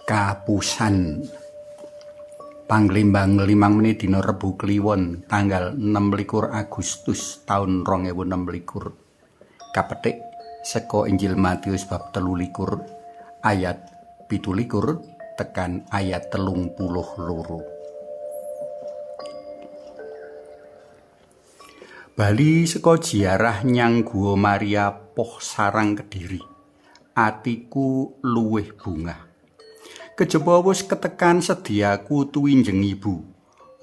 Kapusan Panglimbang 5 menit dina Rebu Kliwon tanggal 26 Agustus tahun 2026 kapetik saka Injil Matius bab 13 ayat 17 tekan ayat 32. Bali saka ziarah nyang Guwa Maria Poh Sarang Kediri. Atiku luwih bungah. Kejaba wis ketekan sediaku tuwinjeng ibu.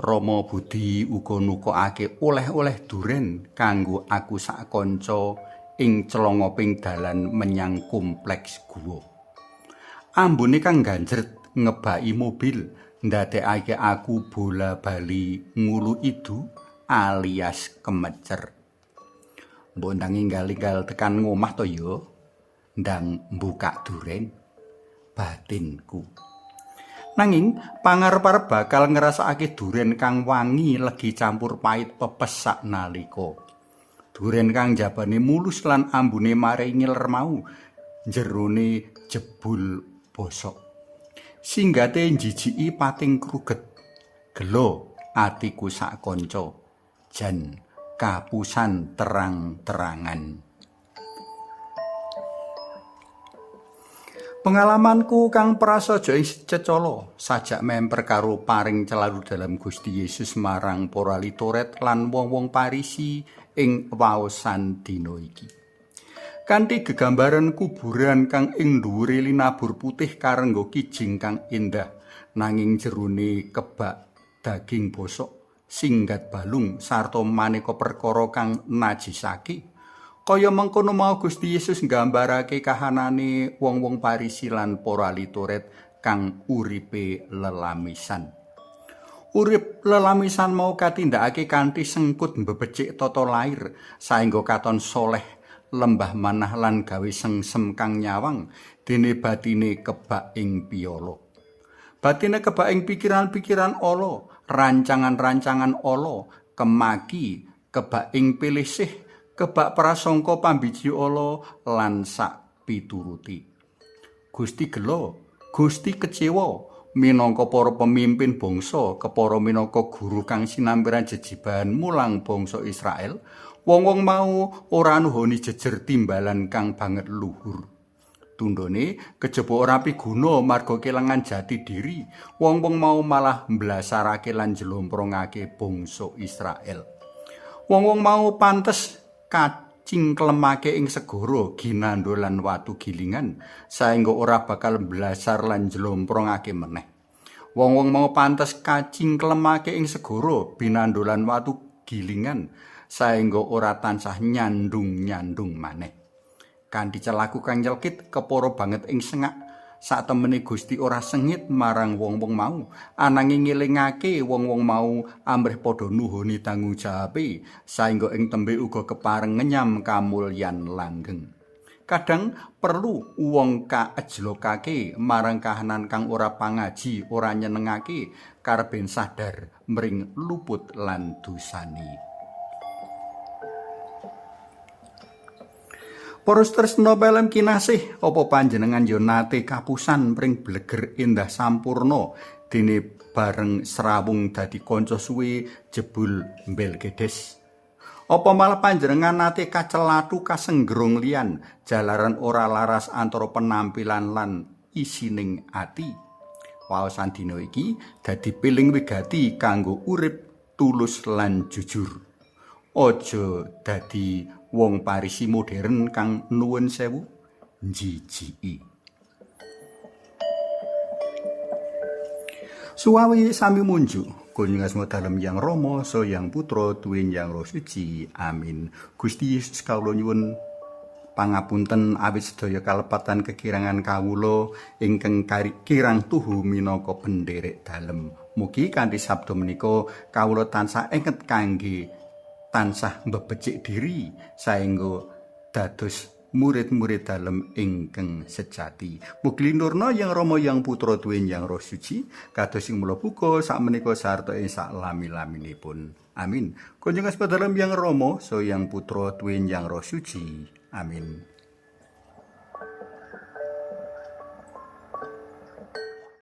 Rama Budi uga nukokake oleh-oleh duren kanggo aku sak kanca ing celongoping dalan menyang kompleks guwa. Ambune kang ganjret ngebaki mobil ndadekake aku bola-bali ngulu idu alias kemecer. Mbok ndang enggal-enggal tekan ngomah to ya, ndang mbukak duren batinku. Nanging pangarep-arep bakal ngrasakake duren kang wangi legi campur pait pepes sak nalika. Duren kang jabane mulus lan ambune mari ngiler mau, jerone jebul bosok. Singgate njijiki pating kruget. Gelo atiku sak kanca. Jan kapusan terang-terangan. Pengalamanku kang prasaja ing cecala sajak memper karo paring celaru dalam Gusti Yesus marang para litoret lan wong-wong Parisi ing waosan dina iki. Kanthi gegambaran kuburan kang ing dhuwure linabur putih karengga kijing kang indah nanging jerone kebak daging bosok, singgat balung sarta maneka perkara kang najisake. Kaya mengkono mau Gusti Yesus nggambarake kahanane wong-wong Parisi lan para litoret kang uripe lelamisan. Urip lelamisan mau katindakake kanthi sengkut mbebecik tata lair saengga katon soleh lembah manah lan gawe sengsem kang nyawang dene batine kebak ing piyala. Batine kebak ing pikiran-pikiran ala, rancangan-rancangan ala, kemaki, kebak ing pilisih, kebak prasangka pambiji ala lan sak pituruti. Gusti gelo, Gusti kecewa minangka para pemimpin bangsa, kepara minangka guru kang sinampiran jejibahan mulang bangsa Israel. Wong-wong mau ora nuhoni jejer timbalan kang banget luhur. Tundone kejaba ora piguna marga kelangan jati diri. Wong-wong mau malah mblasarake lan njlomprongake bangsa Israel. Wong-wong mau pantes kacing klemake ing segara ginandha lan watu gilingan saengga ora bakal blasar lan njlomprongake meneh. Wong-wong mau pantes kacing klemake ing segara binandha lan watu gilingan saengga ora tansah nyandung-nyandung maneh. Kanthi celaku kang nyelkit kepara banget ing sengak satemene Gusti ora sengit marang wong-wong mau, ananging ngelingake wong-wong mau amrih padha nuhuni tanggung jawabe saengga ing tembe uga kepareng ngenyam kamulyan langgeng. Kadang perlu wong kaejlokake marang kahanan kang ora pangaji, ora nyenengake karepen sadar mring luput lan dosane. Para tresna pelem kinasih, apa panjenengan ya nate kapusan pring bleger endah sampurna dene bareng srawung dadi kanca suwe jebul Mbelgedes? Apa malah panjenengan nate kacelatu kasenggrong liyan jalaran ora laras antara penampilan lan isining ati? Waosan dina iki dadi piling wigati kanggo urip tulus lan jujur. Aja dadi wong Parisi modern kang nuwun sewu njijiki. Suwawi sami munjuk kunjung asma dalem Yang Rama so Yang Putra tuwin Yang Roh Suci. Amin. Gusti Yesus kawula nyuwun pangapunten awit sedaya kalepatan kekirangan kawula ingkang kirang tuhu minangka penderek dalem. Mugi kanthi sabda menika kawula tansah enget kangge tansah mbebecik diri saengga dados murid-murid dalem ingkang sejati. Mugi linurna Yang Rama Yang Putra tuwin Yang Roh Suci kados sing mula buka sakmenika sarta ing saklami-laminipun. Amin. Kunjung asma dalem Yang Rama so Yang Putra tuwin Yang Roh Suci. Amin.